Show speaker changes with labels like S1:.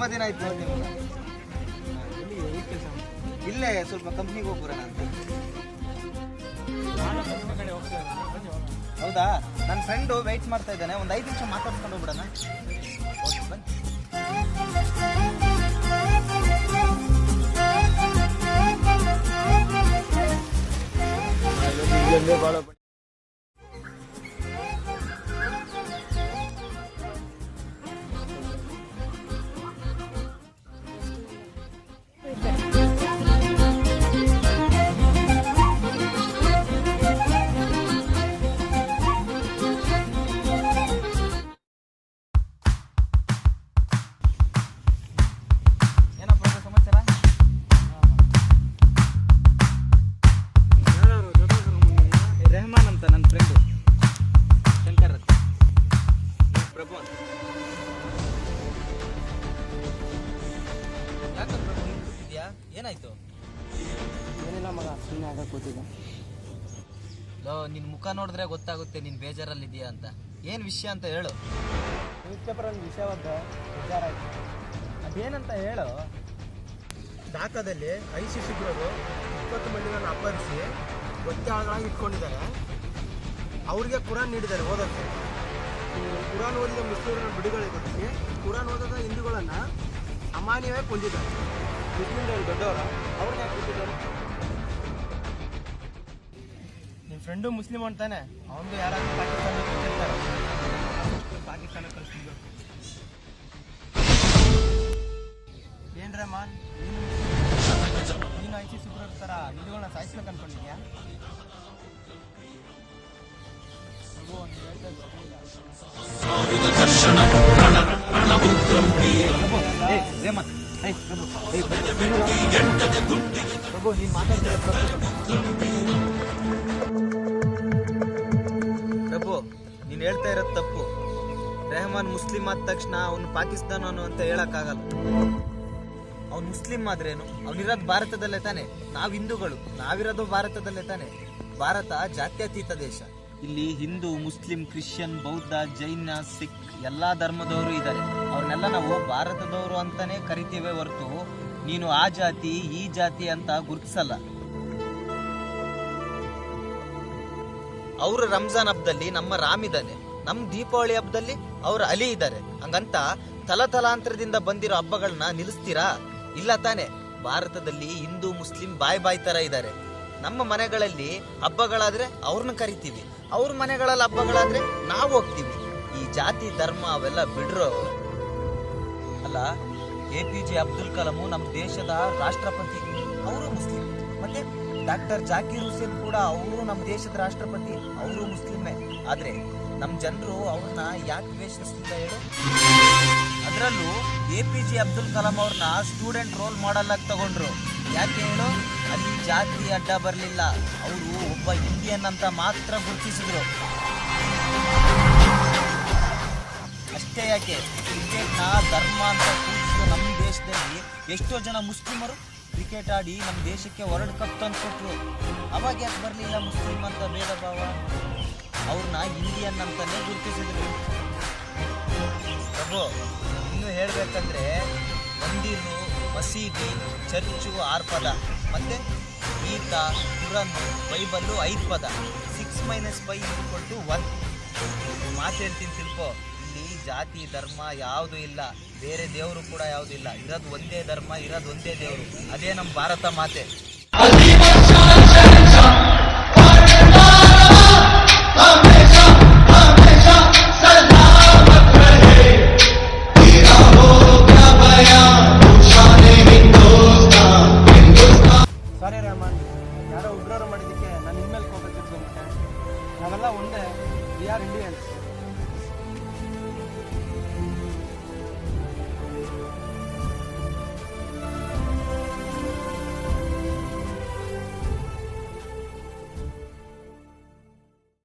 S1: ತುಂಬಾ ದಿನ ಆಯ್ತು ನೋಡಿ ನಿಮ್ಮನ್ನ. ಇಲ್ಲೇ ಸ್ವಲ್ಪ ಕಂಪ್ನಿಗೆ ಹೋಗ್ಬರೋಣ ಅಂತ. ಹೌದಾ? ನನ್ನ ಫ್ರೆಂಡು ವೆಯ್ಟ್ ಮಾಡ್ತಾ ಇದ್ದಾನೆ, ಒಂದು 5 ನಿಮಿಷ ಮಾತಾಡ್ಕೊಂಡು ಹೋಗ್ಬಿಡೋಣ. ಓಕೆ ಬನ್ನಿ. ರೆಹಮಾನ್ ಅಂತ ನನ್ನ ಫ್ರೆಂಡು, ಶಂಕರ್ ಪ್ರಭು ಅಂತ. ಯಾಕೆ ಪ್ರಭು ನೀನು ಕೂತಿದ್ಯಾ? ಏನಾಯ್ತು?
S2: ಏನಿಲ್ಲ ಮಗ, ಸುಮ್ಮನೆ ಆಗ ಕೂತಿದ್ದೆ.
S1: ನಿನ್ನ ಮುಖ ನೋಡಿದ್ರೆ ಗೊತ್ತಾಗುತ್ತೆ ನೀನು ಬೇಜಾರಲ್ಲಿದೆಯಾ ಅಂತ. ಏನು ವಿಷಯ ಅಂತ ಹೇಳು.
S2: ನ್ಯೂಸ್ ಪೇಪರಲ್ಲಿ ವಿಷಯ ಒಂದು ಬೇಜಾರಾಯ್ತು. ಅದೇನಂತ ಹೇಳು. ಢಾಕಾದಲ್ಲಿ ISIS ಉಗ್ರರು 20 ಮಂದಿಗಳನ್ನು ಅಪಹರಿಸಿ ಒತ್ತೆ ಆಳಗಳಾಗಿ ಇಟ್ಕೊಂಡಿದ್ದಾರೆ. ಅವ್ರಿಗೆ ಕುರಾನ್ ನೀಡಿದ್ದಾರೆ ಓದೋಕ್ಕೆ. ಕುರಾನ್ ಓದಿದ ಮುಸ್ಲಿಮರನ್ನು ಬಿಡುಗಡೆಗೊಳಿಸಿ ಕುರಾನ್ ಓದದ ಹಿಂದೂಗಳನ್ನು ಅಮಾನ್ಯವಾಗಿ ಕೊಂದಿದ್ದಾರೆ. ಮುಸ್ಲಿಮ್ಗಳು ದೊಡ್ಡವರ ಅವ್ರನ್ನ ಯಾಕೆ ಕೊಟ್ಟಿದ್ದಾರೆ? ನಿಮ್ಮ ಫ್ರೆಂಡು ಮುಸ್ಲಿಮ್ ಅಂತಾನೆ, ಅವನಿಗೆ ಯಾರಾದ್ರೂ ಪಾಕಿಸ್ತಾನಕ್ಕೆ ಕೊಟ್ಟಿರ್ತಾರೆ. ಪಾಕಿಸ್ತಾನ ಕಳಿಸ್ತಿದ್ರು. ಏನ್ರ ಮಾನ್, ನೀನು ISIS ಉಗ್ರರ ಥರ ಹಿಂದೂಗಳನ್ನ ಸಾಯಿಸ್ಬೇಕು ಅನ್ಕೊಂಡಿದ್ಯಾ?
S1: ಪ್ರಭು ನೀನು ಮಾತಾಡ್ತೀರ ಪ್ರಭು, ನೀನು ಹೇಳ್ತಾ ಇರೋದು ತಪ್ಪು. ರೆಹಮಾನ್ ಮುಸ್ಲಿಂ ಆದ ತಕ್ಷಣ ಅವನು ಪಾಕಿಸ್ತಾನನು ಅಂತ ಹೇಳಕ್ಕಾಗಲ್ಲ. ಅವ್ನು ಮುಸ್ಲಿಂ ಆದ್ರೇನು? ಅವನಿರೋದು ಭಾರತದಲ್ಲೇ ತಾನೆ. ನಾವು ಹಿಂದೂಗಳು, ನಾವಿರೋದು ಭಾರತದಲ್ಲೇ ತಾನೆ. ಭಾರತ ಜಾತ್ಯತೀತ ದೇಶ. ಇಲ್ಲಿ ಹಿಂದೂ, ಮುಸ್ಲಿಂ, ಕ್ರಿಶ್ಚಿಯನ್, ಬೌದ್ಧ, ಜೈನ, ಸಿಖ್ ಎಲ್ಲ ಧರ್ಮದವರು ಇದ್ದಾರೆ. ಅವ್ರನ್ನೆಲ್ಲ ನಾವು ಭಾರತದವರು ಅಂತಾನೆ ಕರಿತೀವಿ ಹೊರತು ನೀನು ಆ ಜಾತಿ ಈ ಜಾತಿ ಅಂತ ಗುರುತಿಸಲ್ಲ. ಅವ್ರ ರಂಜಾನ್ ಹಬ್ಬದಲ್ಲಿ ನಮ್ಮ ರಾಮ್ ಇದ್ದಾನೆ, ನಮ್ಮ ದೀಪಾವಳಿ ಹಬ್ಬದಲ್ಲಿ ಅವ್ರ ಅಲಿ ಇದ್ದಾರೆ. ಹಂಗಂತ ತಲತಲಾಂತರದಿಂದ ಬಂದಿರೋ ಹಬ್ಬಗಳನ್ನ ನಿಲ್ಲಿಸ್ತೀರಾ? ಇಲ್ಲ ತಾನೆ. ಭಾರತದಲ್ಲಿ ಹಿಂದೂ ಮುಸ್ಲಿಂ ಬಾಯ್ ತರ ಇದ್ದಾರೆ. ನಮ್ಮ ಮನೆಗಳಲ್ಲಿ ಹಬ್ಬಗಳಾದ್ರೆ ಅವ್ರನ್ನ ಕರಿತೀವಿ, ಅವ್ರ ಮನೆಗಳಲ್ಲಿ ಹಬ್ಬಗಳಾದ್ರೆ ನಾವು ಹೋಗ್ತೀವಿ. ಈ ಜಾತಿ ಧರ್ಮ ಅವೆಲ್ಲ ಬಿಡ್ರೋ. ಅಲ್ಲ, APJ ಅಬ್ದುಲ್ ಕಲಾಂ ನಮ್ಮ ದೇಶದ ರಾಷ್ಟ್ರಪತಿ, ಅವರು ಮುಸ್ಲಿಂ. ಮತ್ತೆ ಡಾಕ್ಟರ್ ಜಾಕೀರ್ ಹುಸೇನ್ ಕೂಡ ಅವರು ನಮ್ಮ ದೇಶದ ರಾಷ್ಟ್ರಪತಿ, ಅವರು ಮುಸ್ಲಿಮೇ. ಆದ್ರೆ ನಮ್ಮ ಜನರು ಅವ್ರನ್ನ ಯಾಕೆ ದ್ವೇಷಿಸ್ತಿಲ್ಲ ಹೇಳು? ಅದರಲ್ಲೂ APJ ಅಬ್ದುಲ್ ಕಲಾಂ ಅವ್ರನ್ನ ಸ್ಟೂಡೆಂಟ್ ರೋಲ್ ಮಾಡೆಲ್ ಆಗಿ ತಗೊಂಡ್ರು. ಯಾಕೆ ಹೇಳು? ಅಲ್ಲಿ ಜಾತಿ ಅಡ್ಡ ಬರಲಿಲ್ಲ, ಅವರು ಒಬ್ಬ ಇಂಡಿಯನ್ ಅಂತ ಮಾತ್ರ ಗುರುತಿಸಿದ್ರು. ಅಷ್ಟೇ ಯಾಕೆ, ಕ್ರಿಕೆಟ್ನ ಧರ್ಮ ಅಂತ ಕೂಡಿಸಿದ ನಮ್ಮ ದೇಶದಲ್ಲಿ ಎಷ್ಟೋ ಜನ ಮುಸ್ಲಿಮರು ಕ್ರಿಕೆಟ್ ಆಡಿ ನಮ್ಮ ದೇಶಕ್ಕೆ ವರ್ಲ್ಡ್ ಕಪ್ ತಂದು ಕೊಟ್ಟರು. ಅವಾಗ ಯಾಕೆ ಬರಲಿಲ್ಲ ಮುಸ್ಲಿಂ ಅಂತ ಭೇದ ಭಾವ? ಅವ್ರನ್ನ ಇಂಡಿಯನ್ ಅಂತಾನೆ ಗುರುತಿಸಿದ್ರು. ಪ್ರಭು, ಇನ್ನು ಹೇಳ್ಬೇಕಂದ್ರೆ ಮಂದಿರು, ಮಸೀದಿ, ಚರ್ಚು 6 ಪದ, ಮತ್ತೆ ಗೀತ, ಕುರಾನ್, ಬೈಬಲ್ಲು 5 ಪದ. 6 - 5 = 1. ಮಾತು ಹೇಳ್ತೀನಿ ತಿಳ್ಕೊ. ಇಲ್ಲಿ ಜಾತಿ ಧರ್ಮ ಯಾವುದು ಇಲ್ಲ, ಬೇರೆ ದೇವರು ಕೂಡ ಯಾವುದು ಇಲ್ಲ. ಇರೋದು ಒಂದೇ ಧರ್ಮ, ಇರೋದು ಒಂದೇ ದೇವರು, ಅದೇ ನಮ್ಮ ಭಾರತ ಮಾತೆ.
S2: ಸಾರಿ ರೆಹಮಾನ್, ಯಾರೋ ಉಗ್ರರು ಮಾಡಿದ್ದಕ್ಕೆ ನಾನು ಇನ್ಮೇಲೆ ಕೋಪ ತಿರ್ಸ್ಕೊಂಡ್ಬಿಟ್ಟೆ. ನಾವೆಲ್ಲ ಒಂದೇ, ವಿ ಆರ್ ಇಂಡಿಯನ್ಸ್.